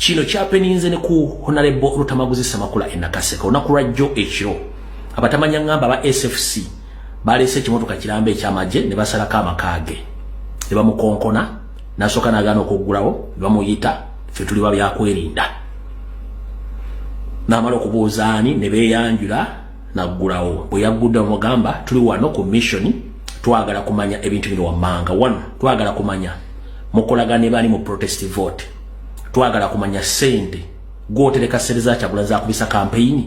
kino kyapeninze ne ku Honorable Rutamaguzi Samakula Nakaseka olunaku lwa jjo ekiro abatamanya ngamba ba SFC balese ekimotoka kirambe ekyamagye ne basalako amakage ne bamukonkona nasooka n'agaana okuggulawo ne bamuyita ffe tuli babyakwerinda n'amala okubuuza ani ne beeyanjula naggulawo bwe yaggudde bamugamba tuli wano ku mission twagala kumanya ebintu bino wammanga wano twagala kumanya mukolagane bali mu protest vote twagala kumanya sente gwotereka sereza Kyagulanyi zakubisa campaign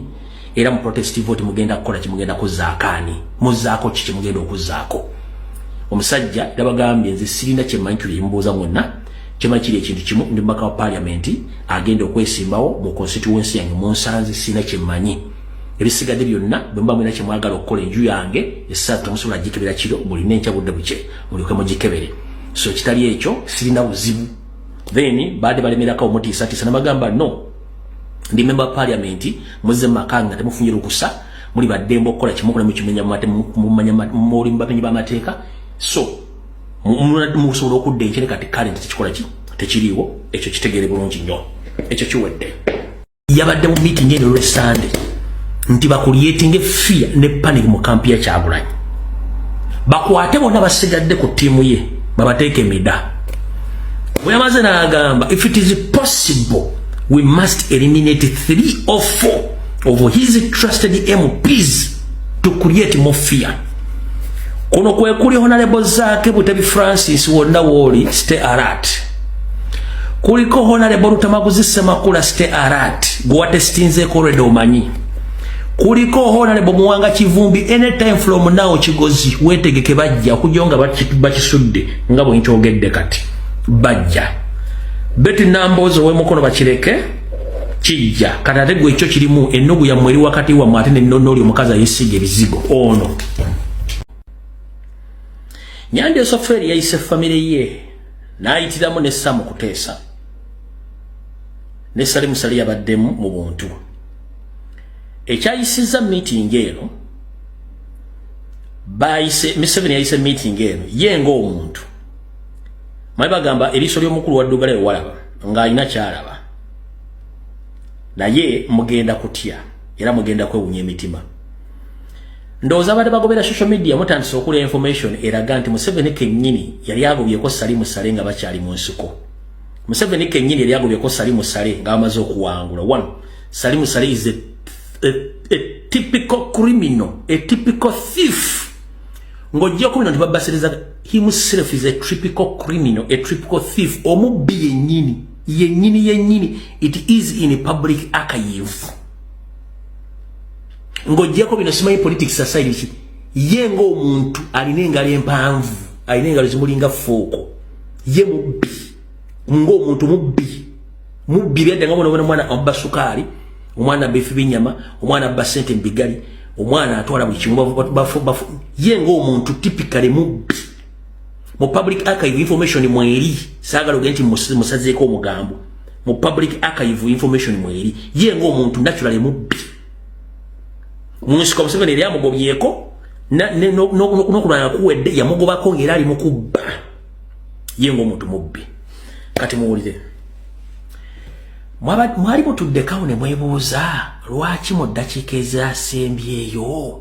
era mu protest vote mugenda kukola kimugenda kuzaakani muzaako kiki mugenda okuzaako omusajja yabagambye nze sirina kyemanyi kiri mbuuza mwonna kyemanyi kiri ekintu kimu ndi mbaka wa parliament agenda okwesimbawo mu constituency yange munsanze sirina kyemanyi ebisigadde byonna bwe mba mwina kyemwagala okukola enju yange essatu musobola gikebera kiro mulina enkya budde buke mulyoke mugikebere so kitali ekyo sirina buzibu then baade balemerako omutiisatiisa nabagamba no ndi member parliament muze makanga temufunye lukusa muli baddembo okukola kimukola mukimenya muli mubapenyi b'amateeka so musobola okudda enkere kati current tekikola ki tekiriiwo ekyo kitegeere bulungi nnyo ekyo kiwedde yabadde mu meeting eno lw'Sunday nti bakulietinge fear ne panic mu kampi ya Kyagulanyi bakwate bonna basigadde ku tiimu ye babateeke emida bweyamaze n'agamba if it is possible we must eliminate 3 or 4 of his trusted MPs to create more fear. Kuno kwe kuli Honorable Zaake Butebi Francis wonna woli stay alert. Kuliko Honorable Rutamaguzi Samakula stay alert. Gwa testinze korede omanyi. Kuliko Honorable Muwanga Kivumbi anytime from now kigozi wetegeke bajja kujonga bakisudde nga bwe nkyogedde kati. Bajja. Beti nambozo we mukono bakireke kijja katate gwe ekyo kirimu ennugu ya mweri wakati wa mwatene nonnoli omukazi ayisiga ebizigo ono Nyande Soferi yayise family ye n'ayitiramu ne Samu Kuteesa ne Salim Sali yabaddemu mu buntu ekyayisiza meeting eno bayise Museveni yayise meeting eno ye ng'omuntu Maibagamba eriso ly'omukulu wa Ddugala ewalaba ng'alina kyalaba naye mugenda kutya era mugenda kwewunya emitima ndowooza abadde bagobera social media mutandise okulya information eraga nti Museveni kennyini yali agobyeko Salimu Sale nga bakyali mu nsuko Museveni kennyini yali agobyeko Salimu Sale nga amaze okuwangula one Salimu Sale is a typical criminal a typical thief ngojja kumina nti babasiriza himself is a typical criminal, a typical thief. Omubbi yenyini. It is in a public archive. Ngojjako bino simanyi politics society. Ye ng'omuntu alina engalo empanvu, alina engalo zimulinga fooko. Ye mubbi. Ng'omuntu mubbi. Mubbi byadde nga bona mwana abba sukaali, omwana beefi b'ennyama, omwana abba ssente mbigali, omwana atwala buli kimu bafu. Ye ng'omuntu typically mubbi. Mu public archive information mweri sagala ogenti musazeeko omugambo mu public archive information mweri ye ng'omuntu naturally mubbi Munsiko Museveni yali amugobyeko n'okulwanya kuwedde yamugobako ng'era ali mu kubba ye ng'omuntu mubbi kati muwulire mwali mutuddekawo ne mwebuuza lwaki mu ddakiika ezasembyeyo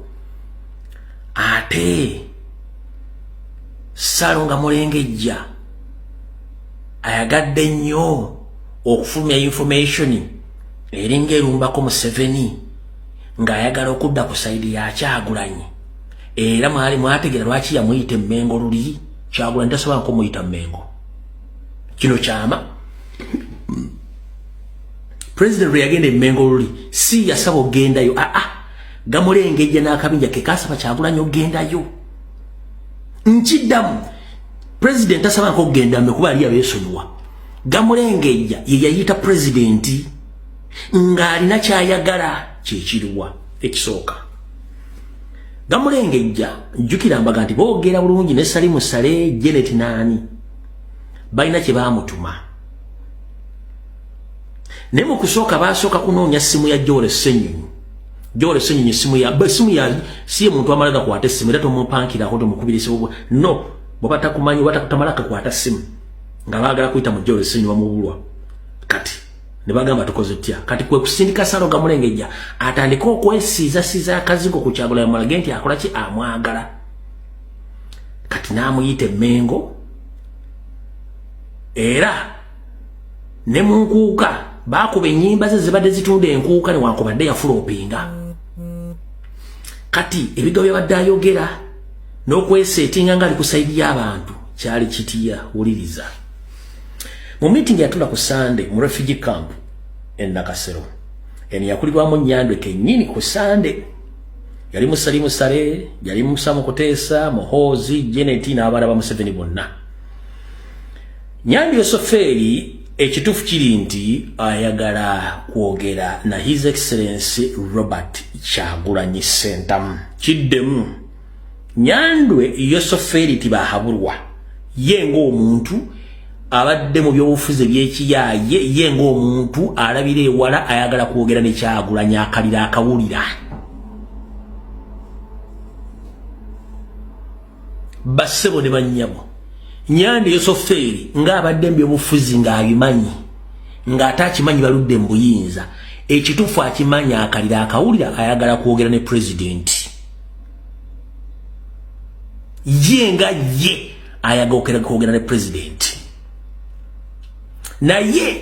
ate Salonga Mulengejja ayagadde nnyo okufulumya information eringa erumbako Museveni ng'ayagala okudda ku saidi ya Kyagulanyi era mwali mwategera lwaki yamuyita Mmengo luli Kyagulanyi tasobola nkomuyita Mmengo kino kyama President yagenda Mmengo luli si yasaba ogendayo Gamulengejja n'akabinja ke kasaba Kyagulanyi ogendayo Nchidamu President asaba ko genda mekuba ali abesonwa Gamulengejja ye yayita president ngali na kyayagala kyekiruwa ekisooka Gamulengejja njukira mbaga nti boogera bulungi ne Salimu Sale Janet nani balina kye baamutuma ne mu kusooka basooka kunoonya simu ya Jole Ssenyonyi simu ya siye muntu amalaga kwata simu era tomupankira akoto mukubirisa obwo no bobata kumanyi wata kutamalaka kwata simu nga baagala kuyita mu Jole Ssenyonyi bamubulwa kati ne bagamba tukoze tya kati kwe kusindika Saloga Mulengejja atandika okwesiiza akazigo ku Kyagulanyi Mulagenti akola ki amwagala kati namuyite Mengo era ne munkuuka bakuba ennyimba ze zibadde zitunda enkuuka ne wankubadde yafulopinga kati ebigambo byabadde ayogera n'okweseetinga nga ali ku sayidi y'abantu kyali kitiya wuliriza mu meeting yatula ku Sunday mu refugee camp Nakasero eni yakulirwamu Nyandwe kennyini ku Sunday yali Musalimu Sale yali Musamu Kuteesa Muhoozi Janet n'abaana ba Museveni bonna Nyandwe Soferi ekitufu kiri nti ayagala kwogera na His Excellency Robert Kyagulanyi Ssentamu kiddemu Nyandwe Yosoferi tibahabulwa ye ng'omuntu abadde mu byobufuzi by'ekiyaye ye ng'omuntu alabira ewala ayagala kwogera ne Kyagulanyi akalira akawulira bassebo ne bannyabo Nyandwe Yosoferi ng'abadde mu byobufuzi ng'abimanyi ng'atakimanyi baludde mu buyinza ekitufu akimanyi akalira akawulira ayagala kwogera ne President ye nga ye ayagala kwogera ne President naye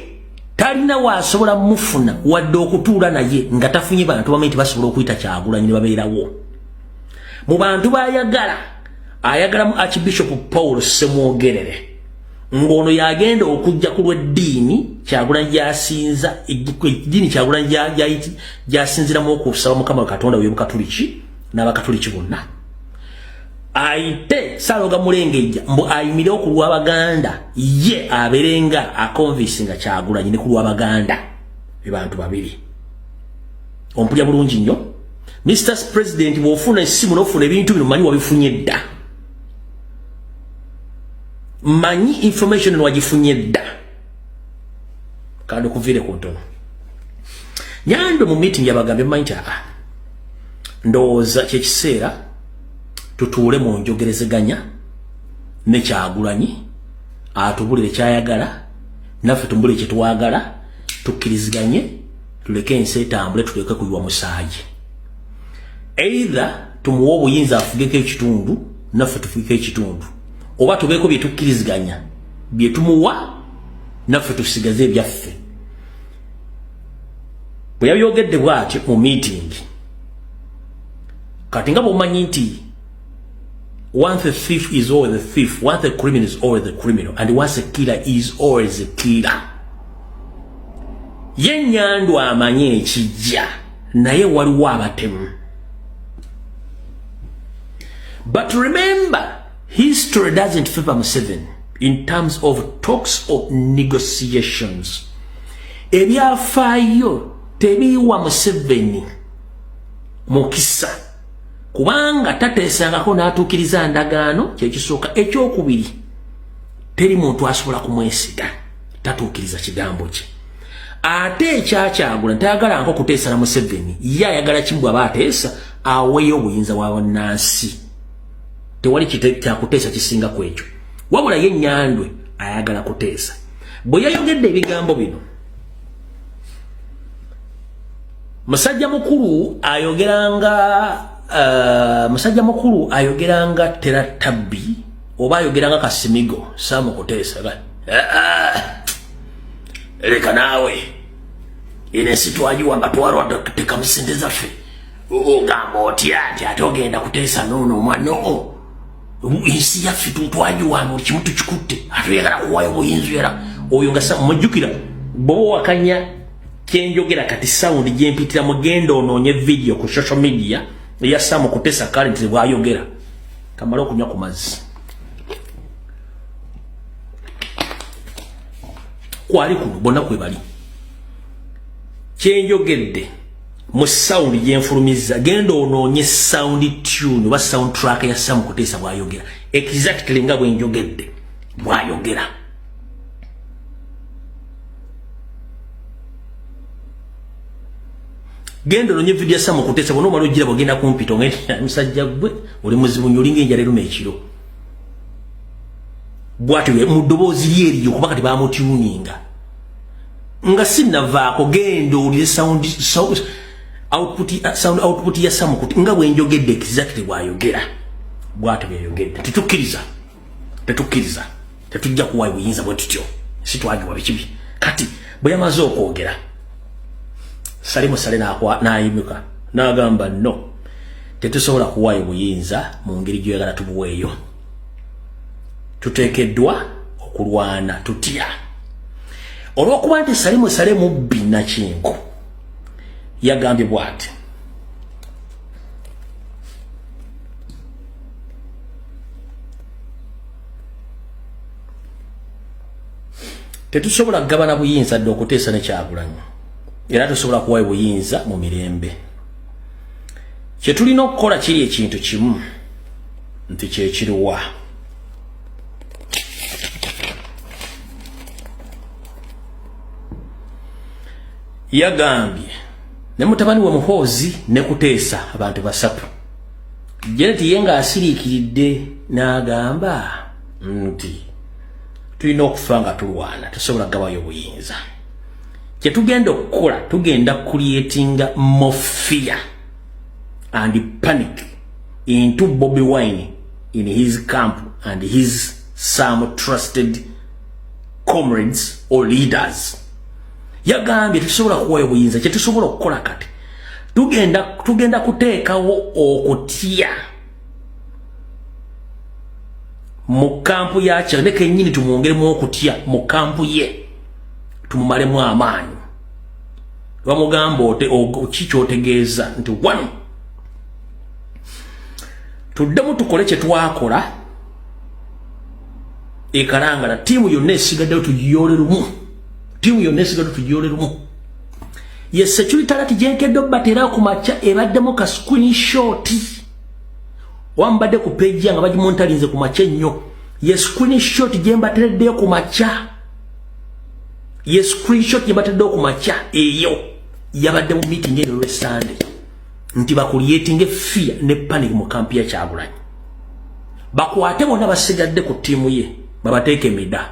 talina waasobola mufuna wadde okutuula naye nga tafunye bantu bamenti basobola okuyita Kyagulanyi ne babeerawo mu bantu bayagala ayagala Archbishop Paul Semwogerere ngono yagenda okujja ku lw'eddiini Kyagulanyi gyasinza eddiini Kyagulanyi gyasinziramu okusaba Mukama Katonda w'Ebukatuliki n'Abakatuliki bonna aite Saloga Mulengejja mbu ayimire okulwa Abaganda ye aberenga akonvinsinga Kyagulanyi ne kulwa Abaganda ebantu babiri ompulya bulungi nnyo Mr. President bw'ofuna essimu n'ofuna ebintu bino manyi wabifunye dda manyi information wagifunye dda kandi okuvire ku ntono Nyandwe mu meeting yabagambye manyi nti ndowooza kyekiseera tutuule mu njogerezeganya ne Kyagulanyi atubulire kyayagala naffe tumbulire kye twagala tukkiriziganye tuleke ensi etambule tuleke kuyiwa musaayi either tumuwa obuyinza afugeko ekitundu naffe tufugeko ekitundu oba tubeeko bye tukkiriziganya bye tumuwa naffe tusigaze ebyaffe bwe yabyogedde bw'atyo mu meeting kati nga bw'omanyi nti once a thief is always a thief, once a criminal is always a criminal, and once a killer is always a killer. Ye Nyandwe amanye ekijja naye waliwo abatemu. But remember, history doesn't favor Museveni in terms of talks or negotiations. Ebyafaayo tebiwa Museveni mukisa. Kubanga tateesangako n'atuukiriza ndagaano kyekisooka ekyokubiri teri muntu asobola kumwesiga tatuukiriza kigambo kye ate ekyakyagula ntayagala nko kuteesa na Museveni ye ayagala kimu bw'aba ateesa aweeyo obuyinza bwa bannansi tewali kyakuteesa kisinga ku ekyo wabula ye Nyandwe ayagala kuteesa bwe yayogedde ebigambo bino musajja mukulu ayogeranga Teratabbi oba ayogeranga Kasimigo Samu Kuteesa leka naawe ine sitwajiwa matwaro tekamusendeza ffe ogamba otya ati ate ogenda kuteesa nono omwana ensi yaffe tutwajiwa buli kimu tukikutte ate oyagala kuwaayo obuyinza era oyo nga mujjukira bobo wakanya kyenjogera kati sound gyempitira mugenda onoonye video ku social media ya Samu Kuteesa currently bwayogera kamala okunywa ku mazzi kwali kuno bonna kwe bali kyenjogedde mu sound gyenfulumiza genda onoonye sound tune oba soundtrack ya Samu Kuteesa bwayogera exactly nga bwenjogedde bwayogera gendo nonye video ya Samu Kuteesa bono malo gira bogenda kumpito ngeti musajja gwe oli muzibu nyulinga enjala eruma ekiro bwatu mu ddoboozi lyeri okuba kati bamutuninga nga sinavaako gendo uli sound output ya Sam Kuti nga bwenjogedde exactly bwayogera bwatu byayogedde tetukkiriza tetujja kuwa buyinza bwe tutyo sitwagiwa bikibi kati bwe yamaze okwogera Salimu Sale n'ayimuka n'agamba no tetusobola kuwa buyinza mu ngeri gy'oyagala tubuweeyo tuteekeddwa okulwana tutya olw'okuba nti Salimu Sale mubbi Nakinku yagambye bw'ati tetusobola kugabana buyinza dde okuteesa ne Kyagulanyi era tusobola kuwa buyinza mu mirembe kye tulina okukola kiri ekintu kimu nti kyekiruwa yagambye ne mutabani we Muhoozi ne Kuteesa abantu basatu Janet yenga asiriikiridde n'agamba nti tulina okufa nga tulwana tusobola gabayo buyinza kye tugenda okukola tugenda creating more fear and panic into Bobi Wine in his camp and his some trusted comrades or leaders yagambye tusobola kuwayo buyinza kye tusobola okukola kati tugenda kuteekawo okutya mu kampu yakyo ne kennyini tumwongeremu okutya mu kampu ye tumumalemu amaanyi bamugamba kikyotegeeza nti wano tuddemu tukole kye twakola ekalangala tiimu yonna esigaddeyo tugiyole lumu ye security alert jenkedde batera ku macha ebaddemu ka screenshot wambadde ku page yanga bagimontalinze ku macha nnyo ye screenshot jembatereddeyo ku macha eyo yabadde mu meeting eno Sunday nti bakuliyetinge fear ne panic mu kampi ya Kyagulanyi bakwate bonna basigadde ku tiimu ye babateeke mida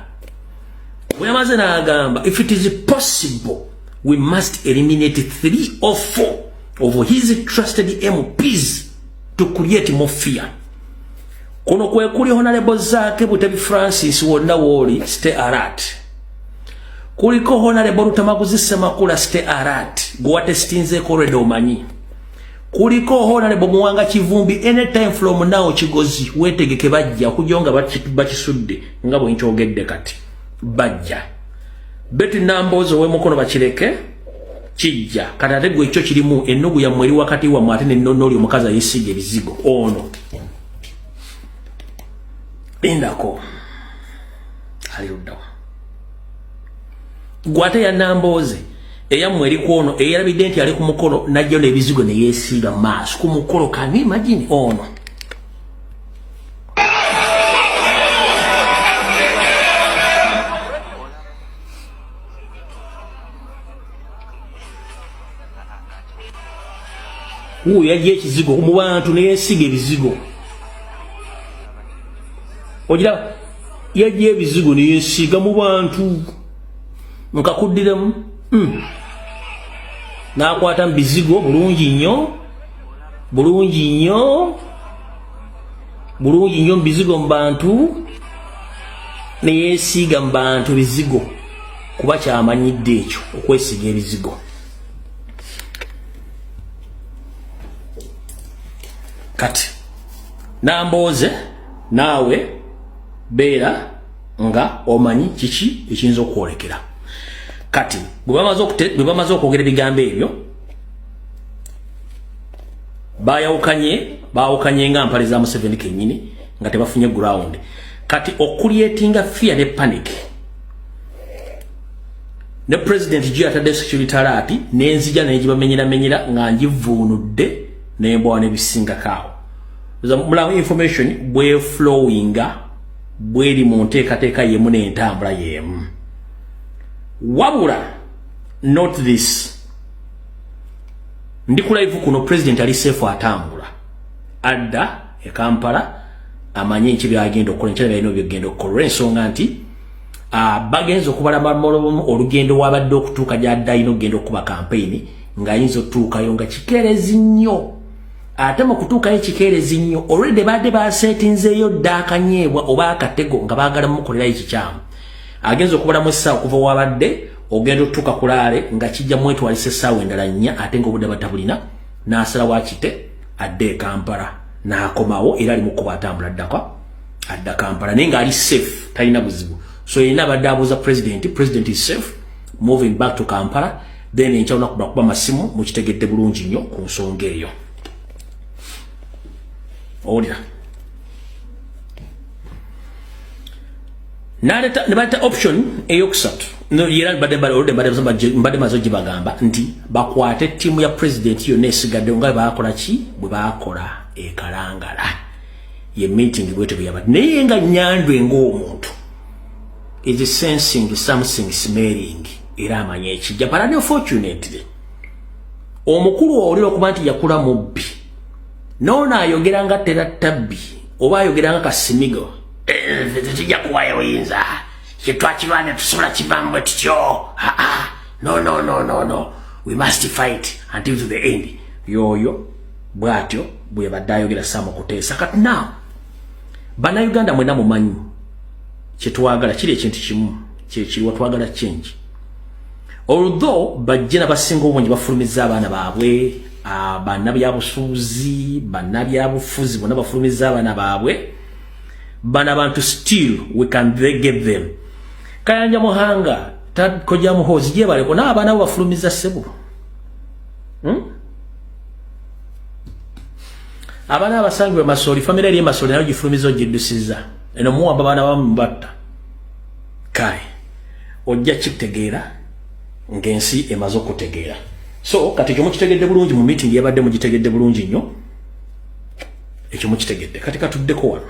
bweyamaze n'agamba if it is possible we must eliminate 3 or 4 of his trusted MPs to create more fear kuno kwe kuli honorable Zaake Butebi Francis wonna woli stay alert kuliko honorable Rutamaguzi Semakula stay alert gwate stinze korede omanyi kuliko honorable Muwanga Kivumbi anytime from now kigozi wetegeke bajja okujonga bakisudde nga bwe nkyogedde kati bajja Betty Nambozo we mukono bakireke kijja katate gwe ekyo kirimu ennugu ya mweri wakati wa mwate ne nonoli omukazi ayisige bizigo ono bindako aliruddawa gwate ya Namboze eya mweri kwono eyalabidde nti ali ku mukolo najjo n'ebizigo ne yeesiga maaso ku mukolo kani imagine ono yaje ekizigo mu bantu ne yeesiga ebizigo ogira yaje ebizigo ne yeesiga mu bantu nkakuddiremu n'akwata bizigo bulungi nnyo bizigo mu bantu ne yeesiga mu bantu bizigo kuba kyamanyidde ekyo okwesiga ebizigo kati Namboze naawe beera nga omanyi kiki ekiyinza okwolekera kati bwe bamaze okwogera ebigambo ebyo baawukanye nga mpale za Museveni kennyini nga tebafunye ground kati okulietinga fear ne panic ne president gyatadde security alert n'enzija n'egibamenyera nga ngivuunudde n'embwa n'ebisingakaawo mulamu information bwe flowinga bweri mu nteekateeka yemu n'entambula yemu wabula not this ndi kulaivu kuno president ali safe atambula adda e Kampala amanye nchi byagenda okukola nchi byalino byagenda okukola ensonga nti bagenzo kubala olugendo wabadde okutuuka gy'addayina okugenda okuba campaign ng'ayinza otuukayo nga kikeerezi nnyo ate mu kutuukayo kikeerezi nnyo already badde baseetinzeeyo dda akanyeebwa oba akatego nga baagala mukolerayo kikyamu agenza okubalamu essaawa okuva wabadde ogenda otuuka kulaale nga kijja mwetwalisa essaawa endala nnya ate ng'obudde batabulina n'asalawo akite adde Kampala n'akomawo era ali mu kkuba atambula adda Kampala naye ng'ali safe talina buzibu so yina abadde abuuza president is safe moving back to Kampala then enkya lunaku lwakuba masimu mukitegedde bulungi nnyo ku nsonga eyo owulira nebata option eyokusatu era mbadde maze gibagamba nti bakwate ttiimu ya president yonna esigadde nga baakola ki bwe baakola ekalangala ye meeting bwete bweyabadde naye nga Nyandwe ng'omuntu is sensing something smelling era amanya ekijja but unfortunately omukulu owulira okuba nti yakula mubbi nono ayogera nga terattabbi oba ayogera nga kasimigo tujja kuwayo oyinza kyetwakirwane tusobola kivaamu bwe tutyo no we must fight until to the end yoyo bwatyo bwe badde ayogera Sam Kuteesa kati now bannayuganda mwena mumanyi kyetwagala kiri ekintu kimu kyekiriwa twagala change although bajje n'abasinga obungi bafulumiza abaana baabwe bannabyabusuuzi bannabyabufuzi bonna bafulumiza abaana baabwe bana bantu still we can get them Kayanja Muhanga koja muhozi je baleko n'abaana bafulumiza sebo abaana abasangwe masoli family eri masoli nayo gifulumizo giddusiza eno muwamba abaana bambatta kai ojja kitegeera ngensi emaze okutegeera so kati kyo mukitegedde bulungi mu meeting yabadde mugitegedde bulungi nnyo ekyo mukitegedde kati katuddeko wano